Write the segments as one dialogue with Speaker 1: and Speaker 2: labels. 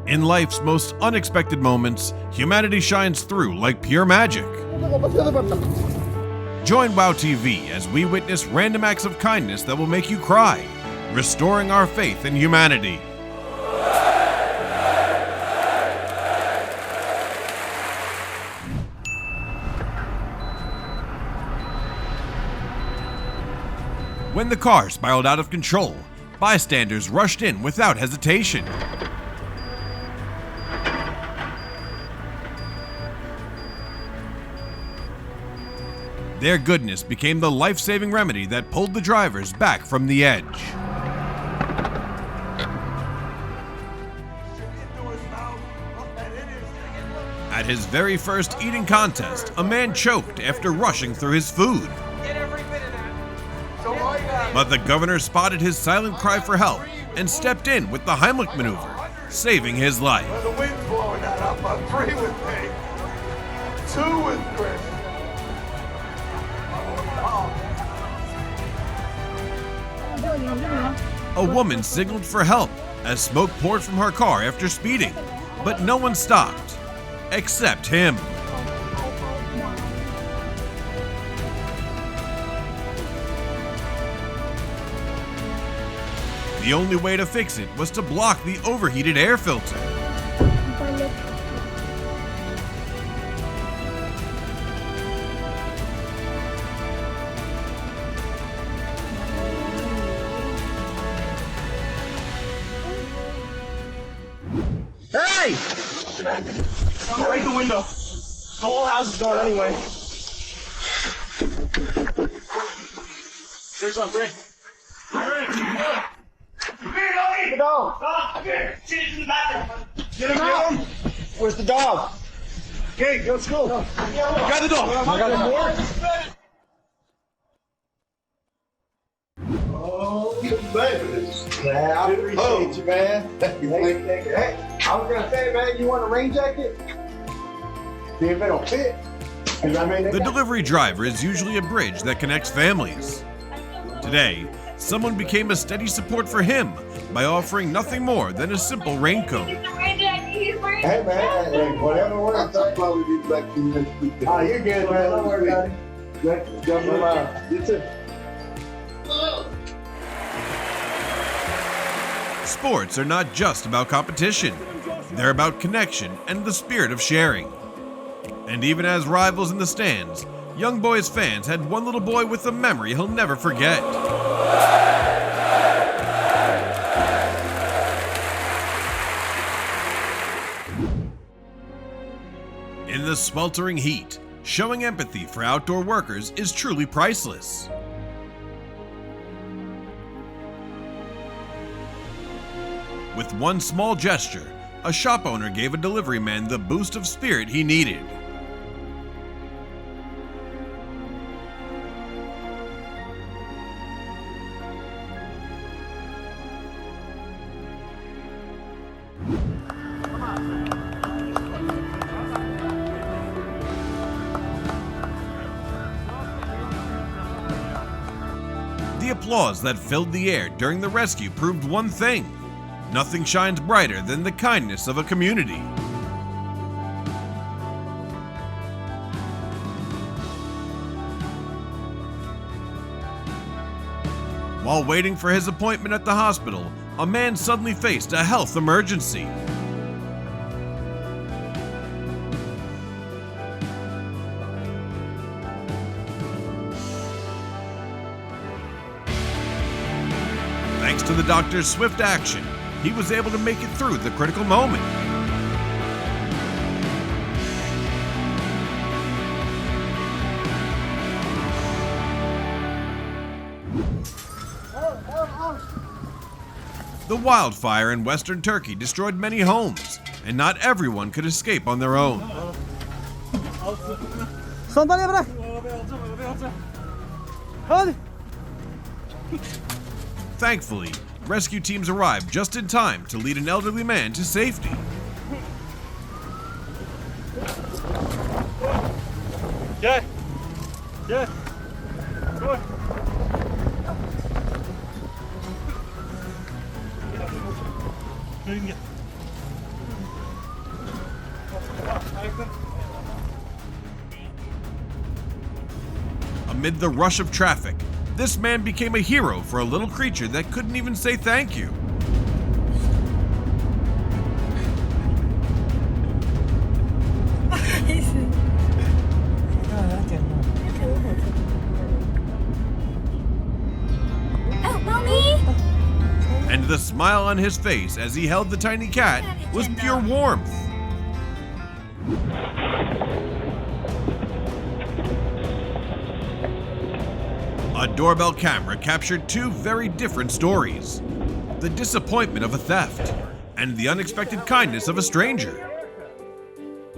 Speaker 1: In life's most unexpected moments, humanity shines through like pure magic. Join WOWTV as we witness random acts of kindness that will make you cry, restoring our faith in humanity. When the car spiraled out of control, bystanders rushed in without hesitation. Their goodness became the life-saving remedy that pulled the drivers back from the edge. At his very first eating contest, a man choked after rushing through his food. But the governor spotted his silent cry for help and stepped in with the Heimlich maneuver, saving his life.
Speaker 2: The wind's blowing that up. I'm 3 with me. 2 with Chris.
Speaker 1: A woman signaled for help as smoke poured from her car after speeding, but no one stopped, except him. The only way to fix it was to block the overheated air filter.
Speaker 3: Hey! Don't break the window. The whole house is gone anyway. There's something. Get the dog. She's in the bathroom. Get him out. Where's the dog? Okay, let's go. Got the dog. I got the door.
Speaker 2: Oh, baby.
Speaker 3: Yeah, I appreciate you, man. Hey, I was gonna say, man, you want a rain jacket? See if it'll fit.
Speaker 1: The delivery driver is usually a bridge that connects families. Today, someone became a steady support for him by offering nothing more than a simple raincoat.
Speaker 3: Hey, man, hey, whatever works.
Speaker 2: I'll probably be back to you next week.
Speaker 3: Oh, you're good, man. Don't worry about it. You too.
Speaker 1: Sports are not just about competition. They're about connection and the spirit of sharing. And even as rivals in the stands, Young Boys fans had one little boy with a memory he'll never forget. In the sweltering heat, showing empathy for outdoor workers is truly priceless. With one small gesture, a shop owner gave a delivery man the boost of spirit he needed. The applause that filled the air during the rescue proved one thing: nothing shines brighter than the kindness of a community. While waiting for his appointment at the hospital, a man suddenly faced a health emergency. Thanks to the doctor's swift action, he was able to make it through the critical moment. The wildfire in western Turkey destroyed many homes, and not everyone could escape on their own.
Speaker 4: Sandalye bırak. Hadi.
Speaker 1: Thankfully, rescue teams arrived just in time to lead an elderly man to safety.
Speaker 4: Gel. Gel. Koy. Gelin gel.
Speaker 1: Amid the rush of traffic, this man became a hero for a little creature that couldn't even say thank you. And the smile on his face as he held the tiny cat was pure warmth. A doorbell camera captured two very different stories: the disappointment of a theft and the unexpected kindness of a stranger.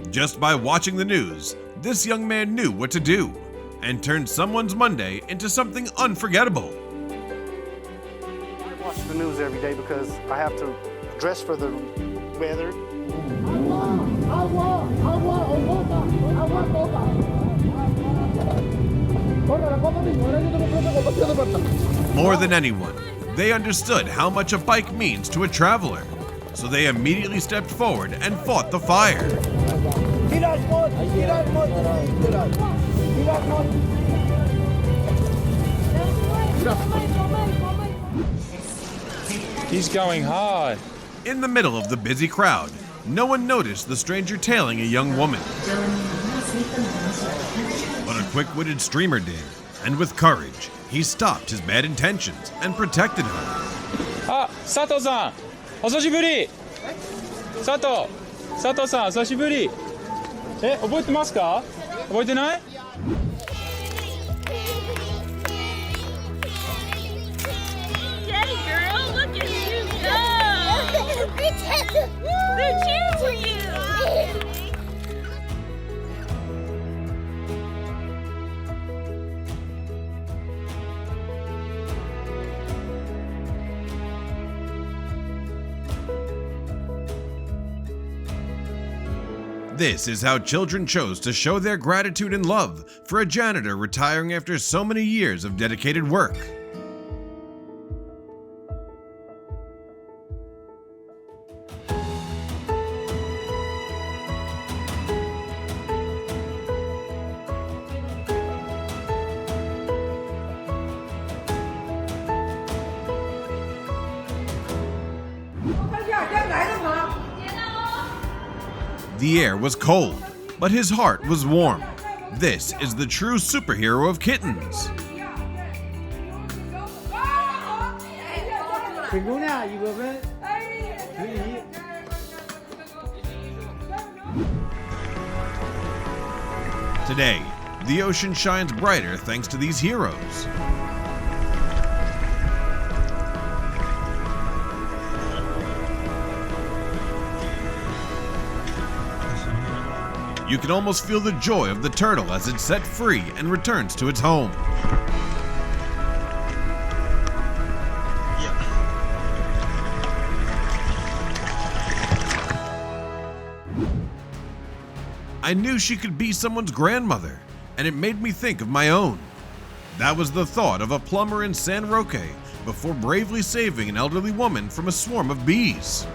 Speaker 1: Just by watching the news, this young man knew what to do and turned someone's Monday into something unforgettable.
Speaker 5: I watch the news every day because I have to dress for the weather.
Speaker 1: More than anyone, they understood how much a bike means to a traveler, so they immediately stepped forward and fought the fire.
Speaker 6: He's going hard.
Speaker 1: In the middle of the busy crowd, no one noticed the stranger tailing a young woman. But a quick-witted streamer did, and with courage, he stopped his bad intentions and protected her.
Speaker 6: Ah, Sato-san! お久しぶり! Sato! Sato-san, お久しぶり! 覚えてますか? 覚えてない?
Speaker 7: Yay, girl! Look at you go! They're cheering for you!
Speaker 1: This is how children chose to show their gratitude and love for a janitor retiring after so many years of dedicated work. The air was cold, but his heart was warm. This is the true superhero of kittens. Today, the ocean shines brighter thanks to these heroes. You can almost feel the joy of the turtle as it's set free and returns to its home. I knew she could be someone's grandmother, and it made me think of my own. That was the thought of a plumber in San Roque before bravely saving an elderly woman from a swarm of bees.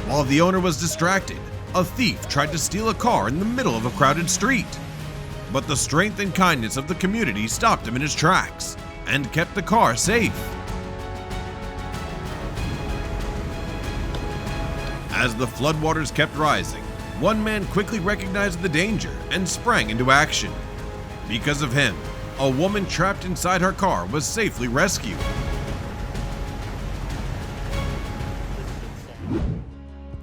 Speaker 1: While the owner was distracted, a thief tried to steal a car in the middle of a crowded street. But the strength and kindness of the community stopped him in his tracks and kept the car safe. As the floodwaters kept rising, one man quickly recognized the danger and sprang into action. Because of him, a woman trapped inside her car was safely rescued.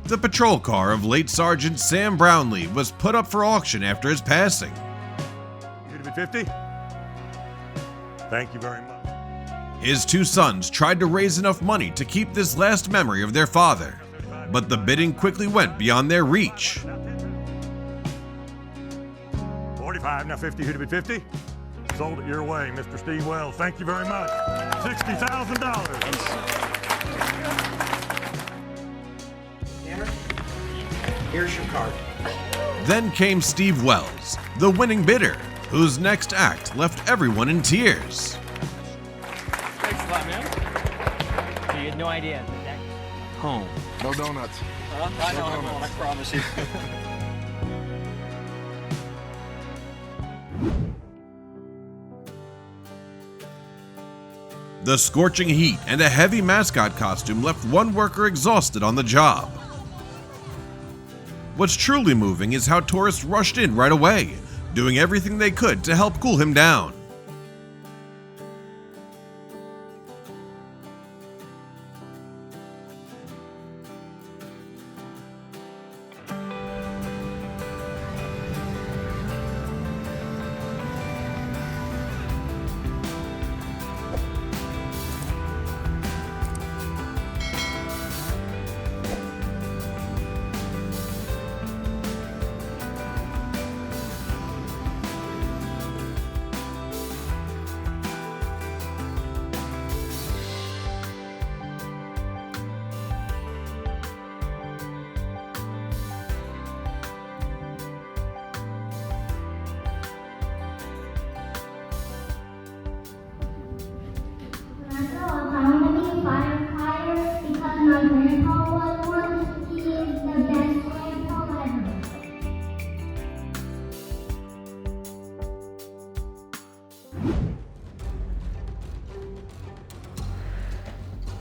Speaker 1: The patrol car of late Sergeant Sam Brownlee was put up for auction after his passing.
Speaker 8: You to be 50? Thank you very much.
Speaker 1: His two sons tried to raise enough money to keep this last memory of their father, but the bidding quickly went beyond their reach.
Speaker 8: 45, now 50, who to be 50? Sold it your way, Mr. Steve Wells. Thank you very much. $60,000.
Speaker 5: Here's your card.
Speaker 1: Then came Steve Wells, the winning bidder, whose next act left everyone in tears.
Speaker 6: Thanks a lot, man.
Speaker 9: You had no idea.
Speaker 6: Home.
Speaker 2: No donuts.
Speaker 9: I know, I promise you.
Speaker 1: The scorching heat and a heavy mascot costume left one worker exhausted on the job. What's truly moving is how tourists rushed in right away, doing everything they could to help cool him down.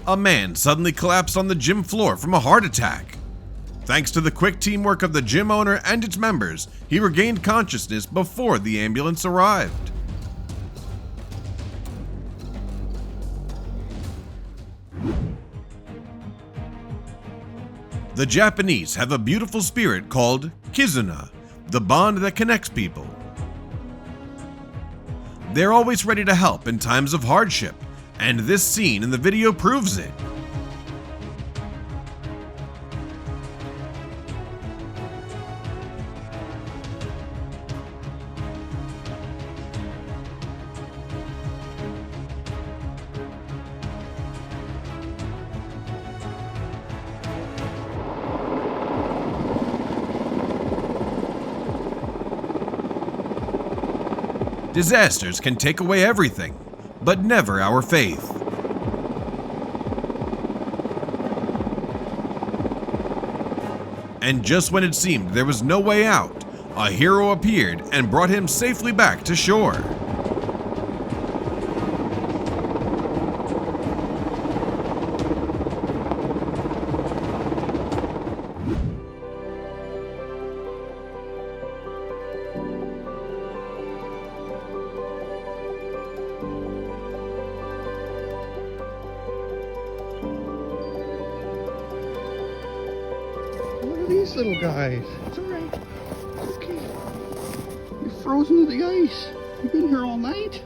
Speaker 1: A man suddenly collapsed on the gym floor from a heart attack. Thanks to the quick teamwork of the gym owner and its members, he regained consciousness before the ambulance arrived. The Japanese have a beautiful spirit called Kizuna, the bond that connects people. They're always ready to help in times of hardship, and this scene in the video proves it. Disasters can take away everything, but never our faith. And just when it seemed there was no way out, a hero appeared and brought him safely back to shore.
Speaker 3: These little guys. It's alright. Okay. You're frozen to the ice. You've been here all night?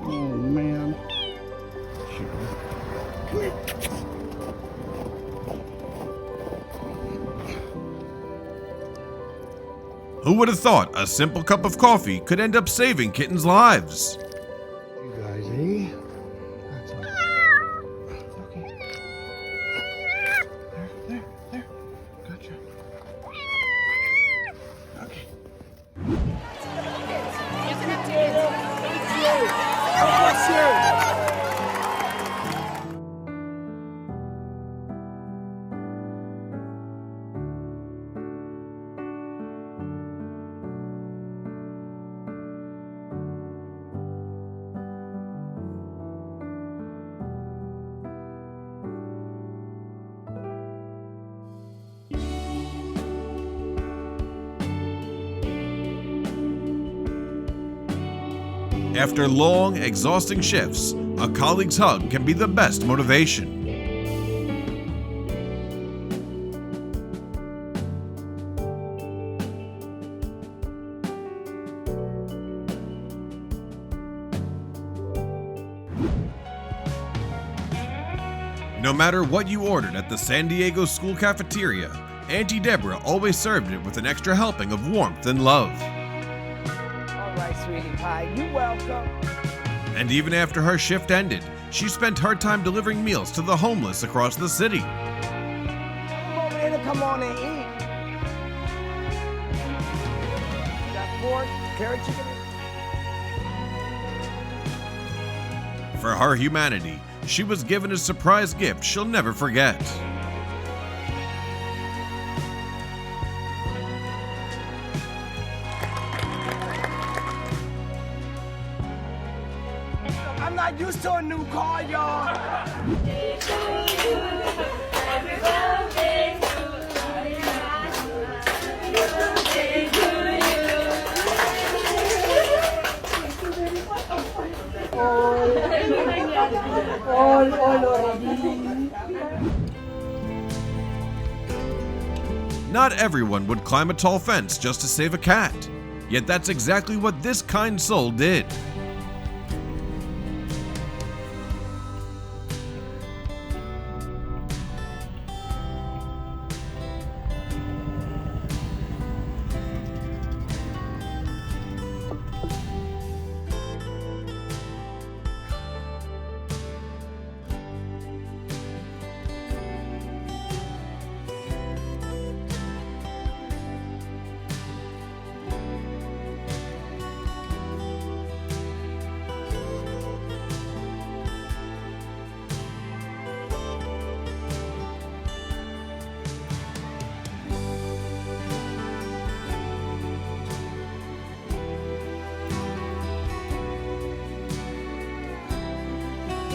Speaker 3: Oh, man. Sure. Come here.
Speaker 1: Who would have thought a simple cup of coffee could end up saving kittens' lives?
Speaker 3: You guys, eh? That's all. Okay. There. Gotcha. Okay.
Speaker 1: After long, exhausting shifts, a colleague's hug can be the best motivation. No matter what you ordered at the San Diego school cafeteria, Auntie Deborah always served it with an extra helping of warmth and love.
Speaker 10: All right, sweetie pie, you welcome.
Speaker 1: And even after her shift ended, she spent her time delivering meals to the homeless across the city.
Speaker 10: Come over here to come on and eat. Got pork, carrot chicken.
Speaker 1: For her humanity, she was given a surprise gift she'll never forget.
Speaker 10: I'm not used to a new car, y'all.
Speaker 1: Not everyone would climb a tall fence just to save a cat, yet that's exactly what this kind soul did.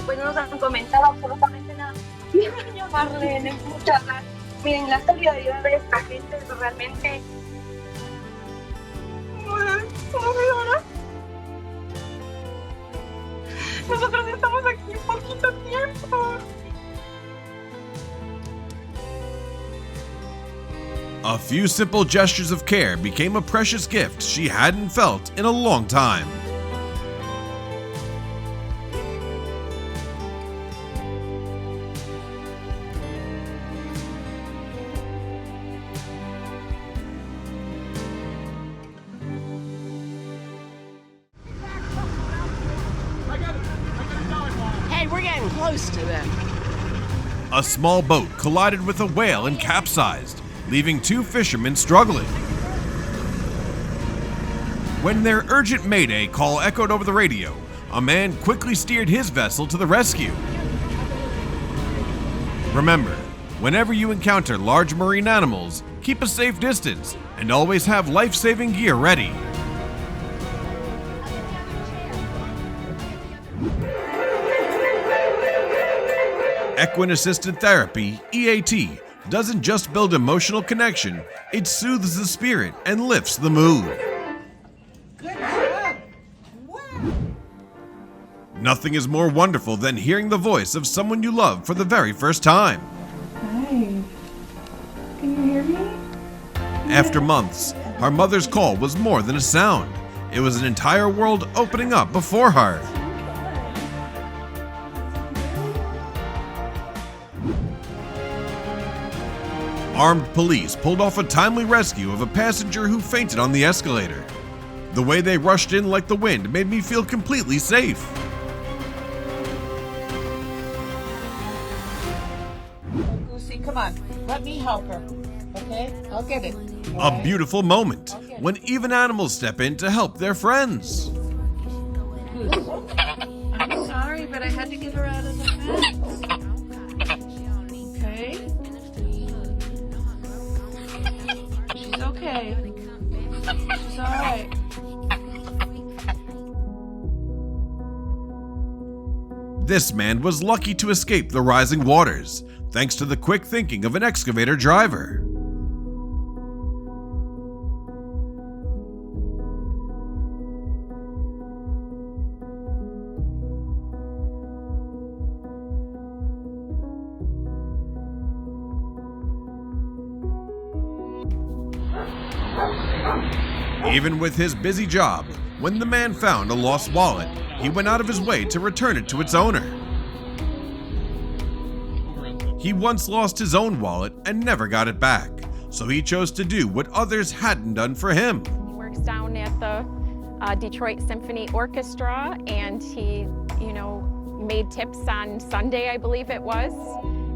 Speaker 7: Pues no nos han comentado absolutamente nada. Quiero llamarle, escucharla. Miren, la solidaridad de esta gente es realmente... Nosotros estamos aquí poquito tiempo.
Speaker 1: A few simple gestures of care became a precious gift she hadn't felt in a long time.
Speaker 10: Hey, we're getting close to them.
Speaker 1: A small boat collided with a whale and capsized, leaving two fishermen struggling. When their urgent mayday call echoed over the radio, a man quickly steered his vessel to the rescue. Remember, whenever you encounter large marine animals, keep a safe distance and always have life-saving gear ready. Equine Assisted Therapy, EAT, doesn't just build emotional connection, it soothes the spirit and lifts the mood. Nothing is more wonderful than hearing the voice of someone you love for the very first time.
Speaker 7: Hi. Can you hear me?
Speaker 1: After months, her mother's call was more than a sound. It was an entire world opening up before her. Armed police pulled off a timely rescue of a passenger who fainted on the escalator. The way they rushed in like the wind made me feel completely safe.
Speaker 10: Lucy, come on. Let me help her. Okay? I'll get it.
Speaker 1: A beautiful moment when even animals step in to help their friends.
Speaker 7: I'm sorry, but I had to get her out of the fence. Okay? She's okay. She's alright.
Speaker 1: This man was lucky to escape the rising waters, thanks to the quick thinking of an excavator driver. Even with his busy job, when the man found a lost wallet, he went out of his way to return it to its owner. He once lost his own wallet and never got it back, so he chose to do what others hadn't done for him.
Speaker 11: He works down at the Detroit Symphony Orchestra, and he, made tips on Sunday, I believe it was,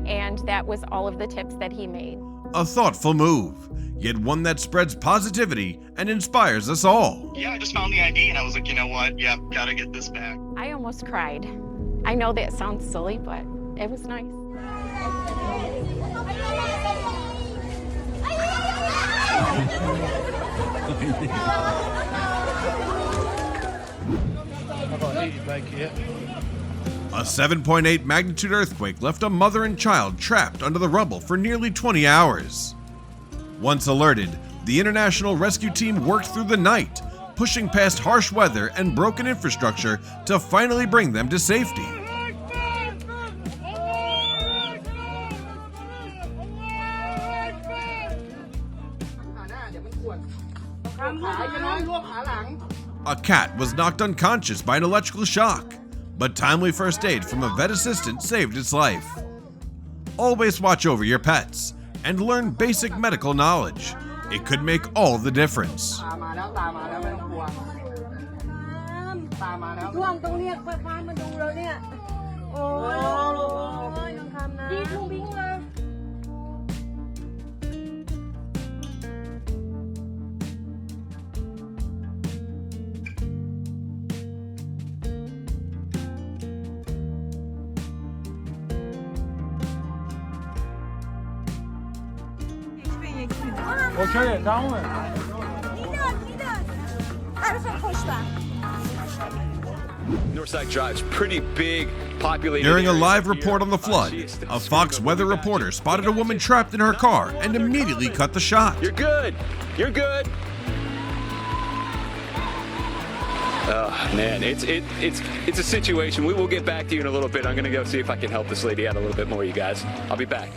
Speaker 11: and that was all of the tips that he made.
Speaker 1: A thoughtful move, yet one that spreads positivity and inspires us all.
Speaker 12: Yeah, I just found the ID and I was like, you know what? Yep, gotta get this back.
Speaker 11: I almost cried I know that sounds silly, but it was nice.
Speaker 1: A 7.8 magnitude earthquake left a mother and child trapped under the rubble for nearly 20 hours. Once alerted, the international rescue team worked through the night, pushing past harsh weather and broken infrastructure to finally bring them to safety. A cat was knocked unconscious by an electrical shock, but timely first aid from a vet assistant saved its life. Always watch over your pets and learn basic medical knowledge. It could make all the difference.
Speaker 9: Northside Drive's pretty big, populated.
Speaker 1: During a live report on the flood, a Fox weather reporter spotted a woman trapped in her car and immediately cut the shot.
Speaker 9: You're good. You're good. Oh man, it's a situation. We will get back to you in a little bit. I'm gonna go see if I can help this lady out a little bit more, you guys. I'll be back.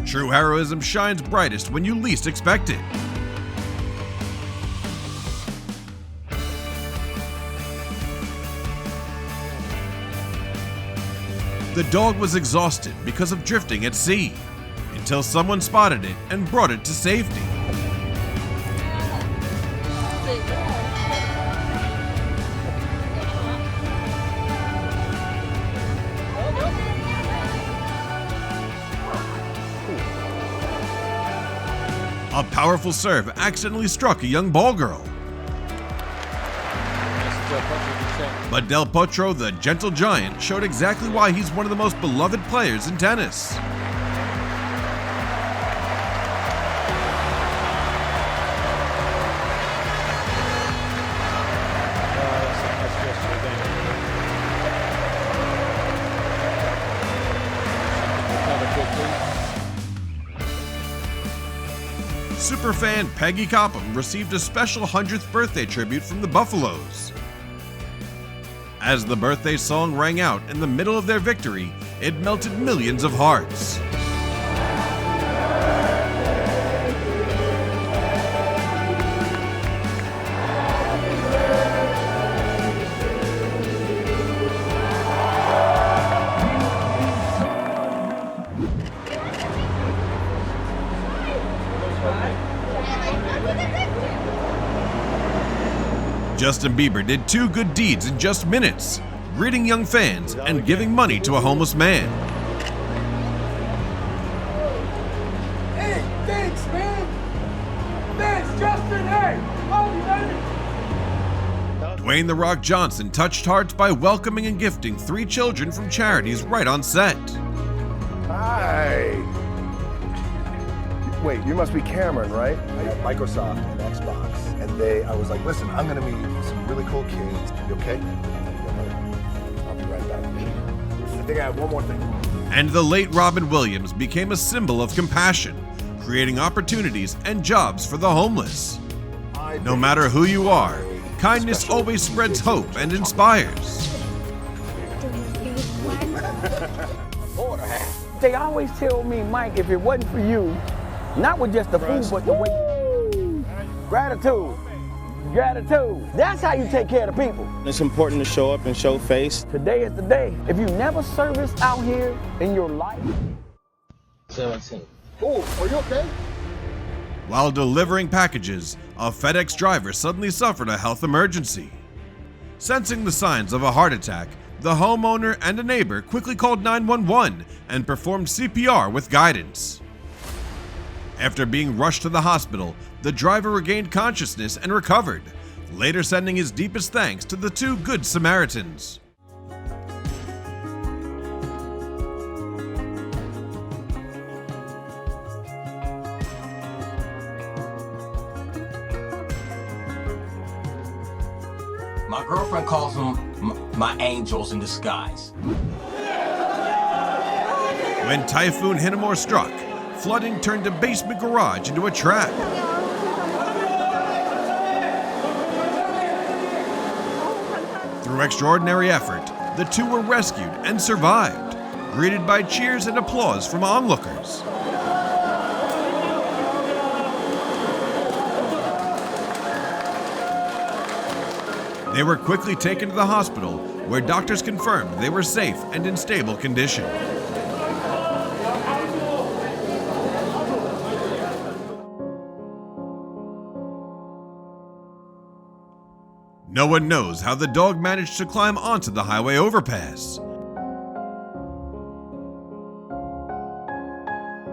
Speaker 1: True heroism shines brightest when you least expect it. The dog was exhausted because of drifting at sea, until someone spotted it and brought it to safety. A powerful serve accidentally struck a young ball girl. But Del Potro, the gentle giant, showed exactly why he's one of the most beloved players in tennis. Superfan Peggy Copham received a special 100th birthday tribute from the Buffaloes. As the birthday song rang out in the middle of their victory, it melted millions of hearts. Justin Bieber did two good deeds in just minutes, greeting young fans and giving money to a homeless man.
Speaker 2: Hey, thanks, man. Thanks, Justin. Hey, love you, baby.
Speaker 1: Dwayne "The Rock" Johnson touched hearts by welcoming and gifting 3 children from charities right on set.
Speaker 12: Hi. Wait, you must be Cameron, right? I have Microsoft and Xbox, and I was like, listen, I'm gonna meet some really cool kids. You okay? I'll be right back. I think I have one more thing.
Speaker 1: And the late Robin Williams became a symbol of compassion, creating opportunities and jobs for the homeless. No matter who you are, kindness always spreads hope and inspires.
Speaker 13: They always tell me, Mike, if it wasn't for you, not with just the food, but the way. Gratitude. Gratitude. That's how you take care of the people.
Speaker 14: It's important to show up and show face.
Speaker 13: Today is the day. If you never serviced out here in your life.
Speaker 14: 17.
Speaker 12: Oh, are you okay?
Speaker 1: While delivering packages, a FedEx driver suddenly suffered a health emergency. Sensing the signs of a heart attack, the homeowner and a neighbor quickly called 911 and performed CPR with guidance. After being rushed to the hospital, the driver regained consciousness and recovered, later sending his deepest thanks to the 2 Good Samaritans.
Speaker 15: My girlfriend calls them my angels in disguise.
Speaker 1: When Typhoon Hinamore struck, flooding turned a basement garage into a trap. Through extraordinary effort, the two were rescued and survived, greeted by cheers and applause from onlookers. They were quickly taken to the hospital, where doctors confirmed they were safe and in stable condition. No one knows how the dog managed to climb onto the highway overpass.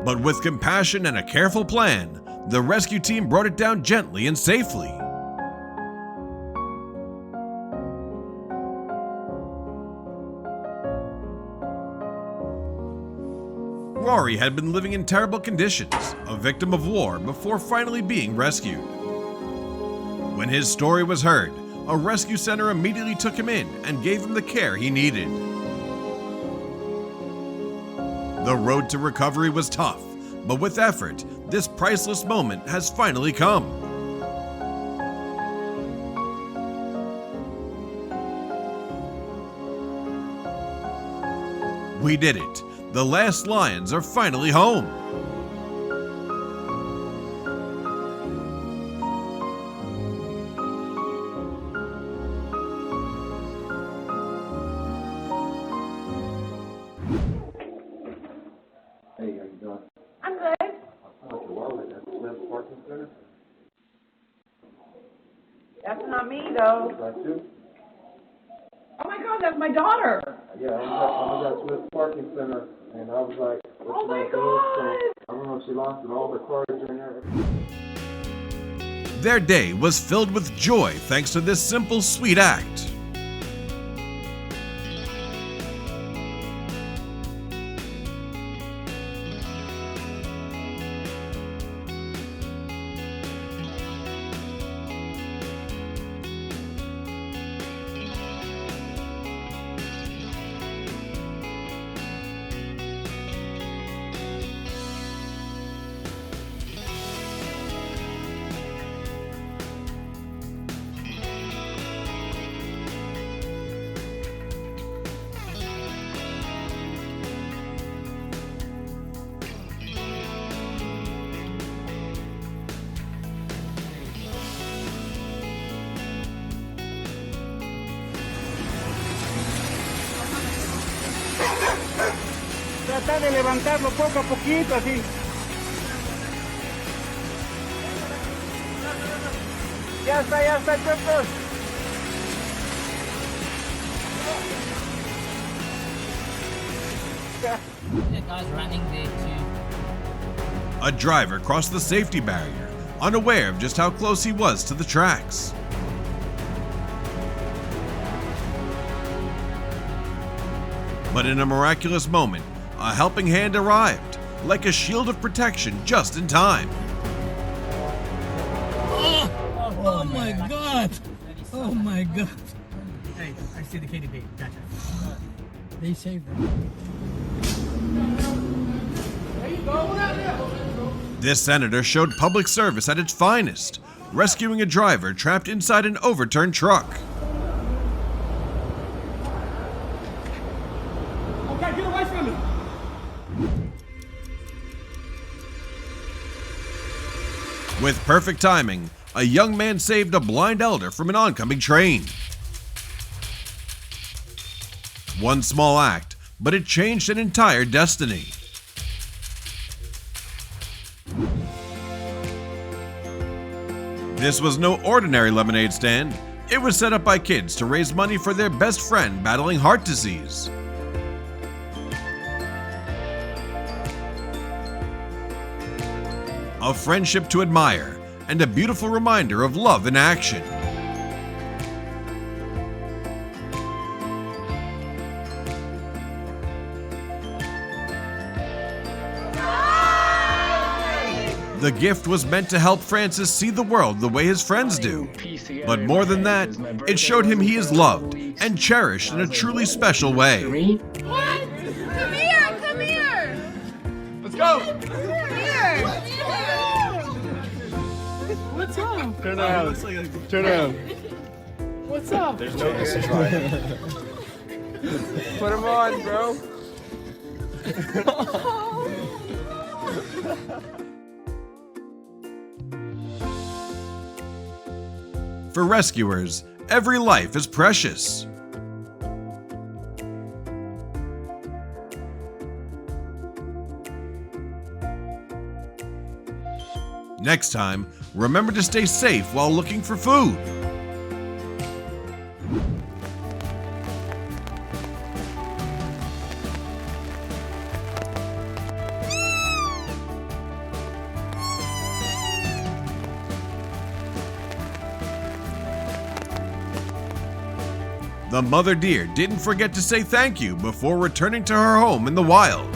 Speaker 1: But with compassion and a careful plan, the rescue team brought it down gently and safely. Rory had been living in terrible conditions, a victim of war, before finally being rescued. When his story was heard, a rescue center immediately took him in and gave him the care he needed. The road to recovery was tough, but with effort, this priceless moment has finally come. We did it. The last lions are finally home.
Speaker 2: Hey, how you doing?
Speaker 7: I'm good.
Speaker 2: I found your wallet at the Smith Parking Center.
Speaker 10: That's not me, though.
Speaker 2: Is that you?
Speaker 10: Oh my God, that's my daughter.
Speaker 2: Yeah, I was at Smith Parking Center, and I was like,
Speaker 10: Oh my God.
Speaker 2: I don't know if she lost it, all the cards in there.
Speaker 1: Their day was filled with joy thanks to this simple, sweet act.
Speaker 4: Tratar de levantarlo poco a poquito, así. Ya está, chicos.
Speaker 16: The guy's running there too.
Speaker 1: A driver crossed the safety barrier, unaware of just how close he was to the tracks. But in a miraculous moment, a helping hand arrived, like a shield of protection just in time.
Speaker 16: Oh my God! Oh my God! Hey, I see the KDP. Gotcha. They saved them.
Speaker 1: This senator showed public service at its finest, rescuing a driver trapped inside an overturned truck.
Speaker 4: Okay, get away from me.
Speaker 1: With perfect timing, a young man saved a blind elder from an oncoming train. One small act, but it changed an entire destiny. This was no ordinary lemonade stand. It was set up by kids to raise money for their best friend battling heart disease. A friendship to admire, and a beautiful reminder of love in action. The gift was meant to help Francis see the world the way his friends do. But more than that, it showed him he is loved and cherished in a truly special way.
Speaker 17: What? Come here! Come here!
Speaker 2: Let's go!
Speaker 17: Come here!
Speaker 16: What's up?
Speaker 2: Turn around. Turn around.
Speaker 16: What's up?
Speaker 2: There's no chance to try it.
Speaker 16: Put him on, bro.
Speaker 1: For rescuers, every life is precious. Next time, remember to stay safe while looking for food. The mother deer didn't forget to say thank you before returning to her home in the wild.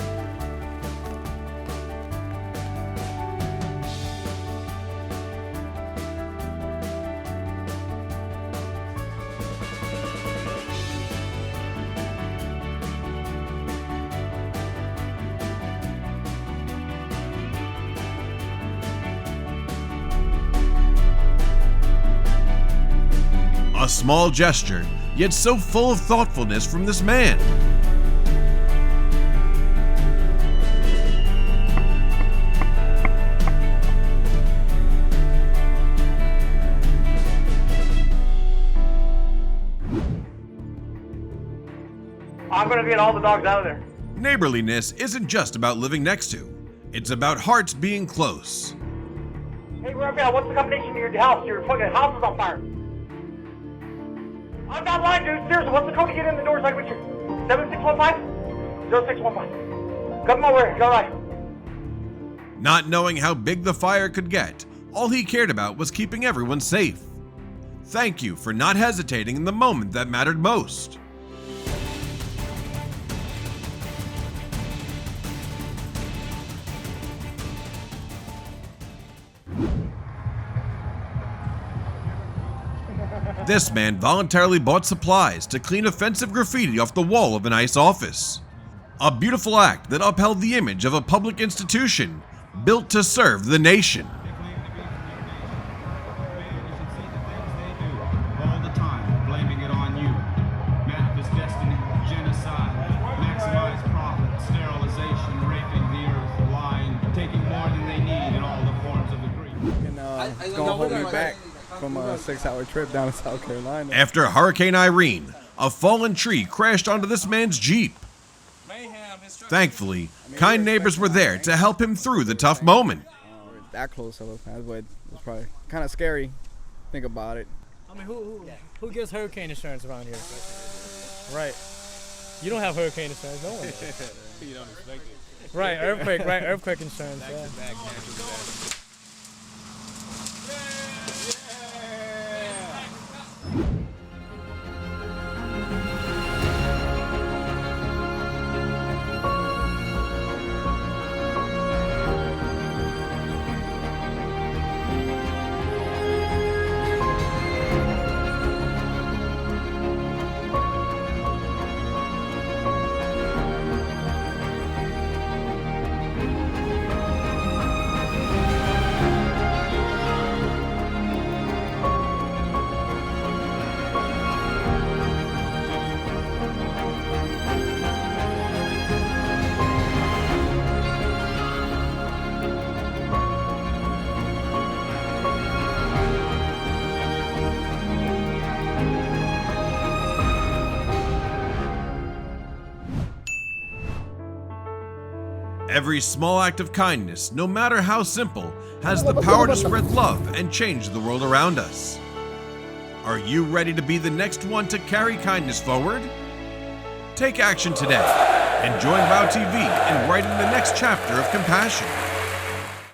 Speaker 1: A small gesture, yet so full of thoughtfulness from this man.
Speaker 4: I'm gonna get all the dogs out of there.
Speaker 1: Neighborliness isn't just about living next to. It's about hearts being close.
Speaker 4: Hey, Raphael, what's the combination of your house? Your fucking house is on fire. I'm not lying, dude. Seriously, what's the code to get in the door so I can reach you? 7615? 0615. Come over here. Go right.
Speaker 1: Not knowing how big the fire could get, all he cared about was keeping everyone safe. Thank you for not hesitating in the moment that mattered most. This man voluntarily bought supplies to clean offensive graffiti off the wall of a nice office. A beautiful act that upheld the image of a public institution built to serve the nation.
Speaker 18: All the time, blaming it on you. Manifest destiny, genocide, maximize profit, sterilization, raping the earth, lying, taking more than they need in all the forms of agreement.
Speaker 19: It's gonna hold me back from a 6-hour trip down to South Carolina.
Speaker 1: After Hurricane Irene, a fallen tree crashed onto this man's Jeep. Thankfully, kind neighbors were there to help him through the tough moment.
Speaker 19: That close to those fans, but it was probably kind of scary. Think about it.
Speaker 16: I mean, who gets hurricane insurance around here? Right. You don't have hurricane insurance, no one.
Speaker 18: You don't expect it.
Speaker 16: Right, earthquake insurance.
Speaker 18: Back
Speaker 16: Yeah.
Speaker 18: to back, natural disaster.
Speaker 1: Every small act of kindness, no matter how simple, has the power to spread love and change the world around us. Are you ready to be the next one to carry kindness forward? Take action today and join WOWTV in writing the next chapter of compassion.